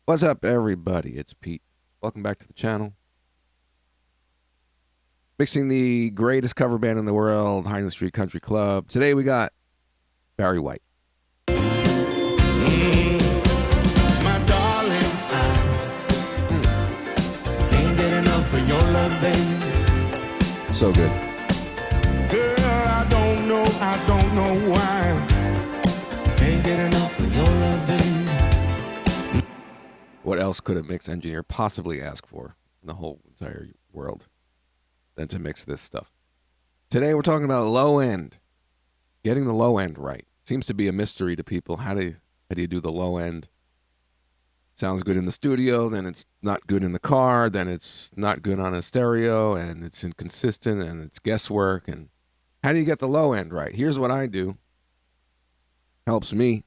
What's up, everybody? It's Pete. Welcome back to the channel. Mixing the greatest cover band in the world, Hindley Street Country Club. Today we got Barry White. My darling, I can't get enough of your love, baby. So good. Girl, I don't know why. Can't get enough of your love, baby. What else could a mix engineer possibly ask for in the whole entire world than to mix this stuff? Today we're talking about low end. Getting the low end right. Seems to be a mystery to people. How do you do the low end? Sounds good in the studio, then it's not good in the car, then it's not good on a stereo, and it's inconsistent, and it's guesswork. And how do you get the low end right? Here's what I do. Helps me.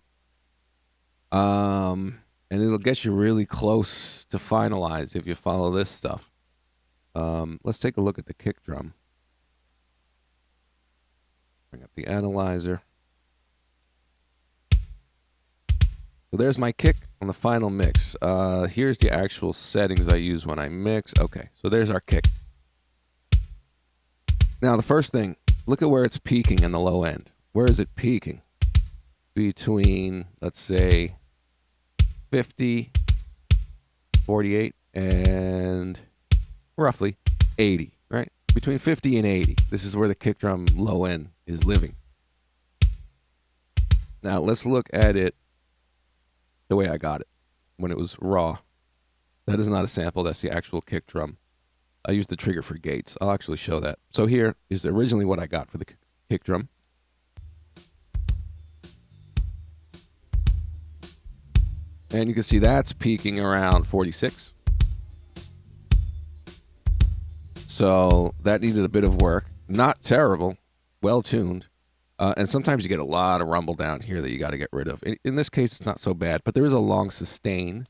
And it'll get you really close to finalize if you follow this stuff. Let's take a look at the kick drum. Bring up the analyzer. So there's my kick on the final mix. Here's the actual settings I use when I mix. Okay, so there's our kick. Now the first thing, look at where it's peaking in the low end. Where is it peaking? Between, let's say, 50, 48, and roughly 80, right? Between 50 and 80. This is where the kick drum low end is living. Now let's look at it the way I got it when it was raw. That is not a sample, that's the actual kick drum. I used the trigger for gates. I'll actually show that. So here is originally what I got for the kick drum. And you can see that's peaking around 46. So that needed a bit of work. Not terrible, well tuned. And sometimes you get a lot of rumble down here that you got to get rid of. In this case, it's not so bad, but there is a long sustain,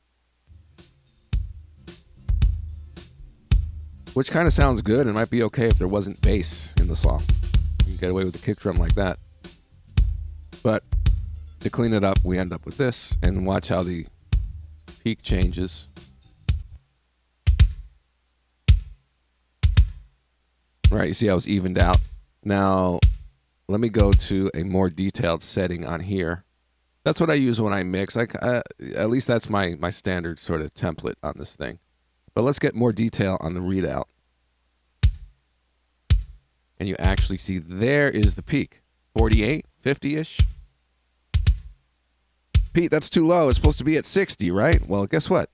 which kind of sounds good and might be okay if there wasn't bass in the song. You can get away with the kick drum like that. But to clean it up, we end up with this, and watch how the peak changes. Right, you see how it's evened out. Now, let me go to a more detailed setting on here. That's what I use when I mix. At least that's my standard sort of template on this thing. But let's get more detail on the readout. And you actually see there is the peak. 48, 50-ish. Pete, that's too low. It's supposed to be at 60, right? Well, guess what?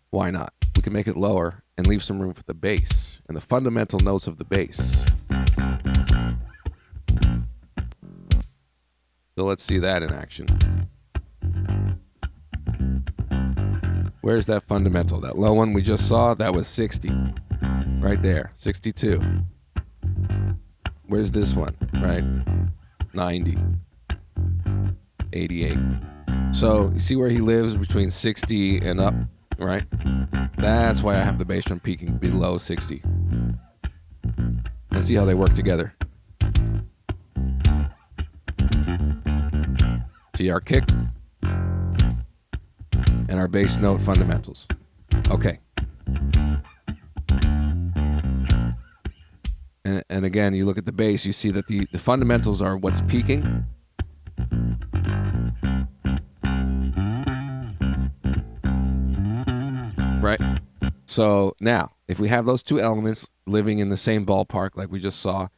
Why not? We can make it lower and leave some room for the bass and the fundamental notes of the bass. So let's see that in action. Where's that fundamental? That low one we just saw, that was 60. Right there, 62. Where's this one? Right? 90. 88. So you see where he lives between 60 and up, right? That's why I have the bass drum peaking below 60. Let's see how they work together. See our kick and our bass note fundamentals. Okay. And again, you look at the bass, you see that the fundamentals are what's peaking. Right? So now, if we have those two elements living in the same ballpark like we just saw,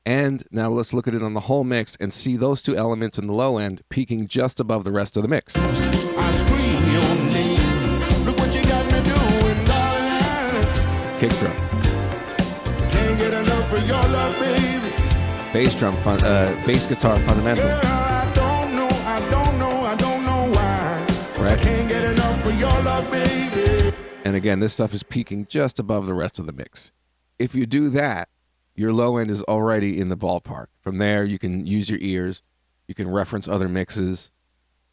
and now let's look at it on the whole mix and see those two elements in the low end peaking just above the rest of the mix. I scream your name. Look what you got me doing, darling. Kick drum. Can't get enough of your love, baby. Bass drum, bass guitar fundamental. Girl, I don't know why. Right? I can't get enough of your love, baby. And again, this stuff is peaking just above the rest of the mix. If you do that, your low end is already in the ballpark. From there, you can use your ears. You can reference other mixes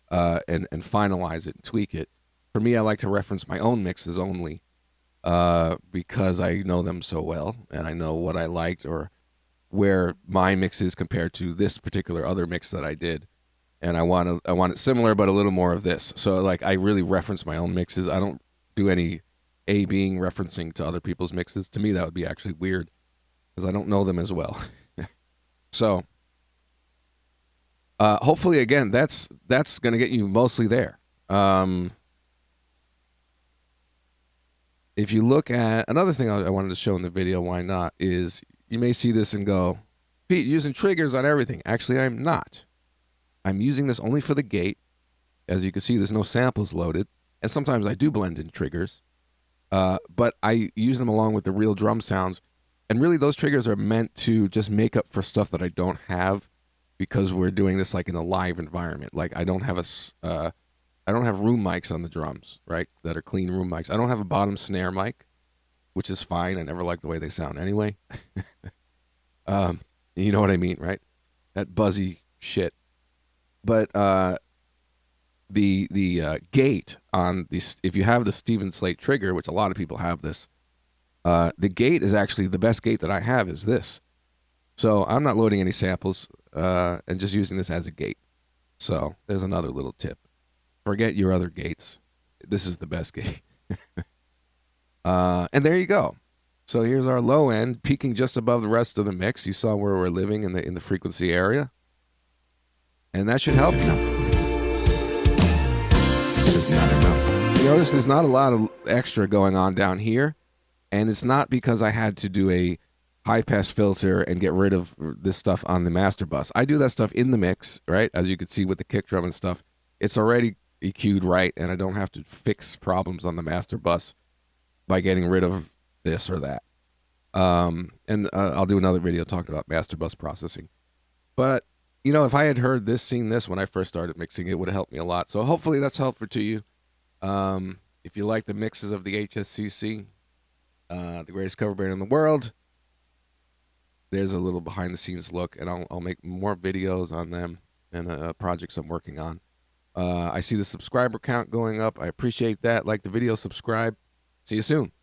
and finalize it and tweak it. For me, I like to reference my own mixes only because I know them so well and I know what I liked or where my mix is compared to this particular other mix that I did. and I want it similar, but a little more of this. So like I really reference my own mixes. I don't do any A-Bing referencing to other people's mixes. To me, that would be actually weird because I don't know them as well. So hopefully, again, that's going to get you mostly there. If you look at another thing I wanted to show in the video, why not, is you may see this and go, Pete, using triggers on everything. Actually, I'm not. I'm using this only for the gate. As you can see, there's no samples loaded. And sometimes I do blend in triggers. But I use them along with the real drum sounds. And really, those triggers are meant to just make up for stuff that I don't have because we're doing this like in a live environment. Like I don't have room mics on the drums, right? That are clean room mics. I don't have a bottom snare mic, which is fine. I never like the way they sound anyway. You know what I mean, right? That buzzy shit. But the gate on these, if you have the Steven Slate trigger, which a lot of people have this, the gate is actually the best gate that I have is this. So I'm not loading any samples and just using this as a gate. So there's another little tip. Forget your other gates. This is the best gate. And there you go. So here's our low end, peaking just above the rest of the mix. You saw where we're living in the frequency area. And that should help you. It's just not enough. You notice there's not a lot of extra going on down here. And it's not because I had to do a high-pass filter and get rid of this stuff on the master bus. I do that stuff in the mix, right? As you can see with the kick drum and stuff. It's already EQ'd right, and I don't have to fix problems on the master bus by getting rid of this or that. And I'll do another video talking about master bus processing. But, you know, if I had heard this, seen this when I first started mixing, it would have helped me a lot. So hopefully that's helpful to you. If you like the mixes of the HSCC, the greatest cover band in the world, there's a little behind the scenes look, and I'll make more videos on them and projects I'm working on. I see the subscriber count going up. I appreciate that. Like the video, subscribe. See you soon.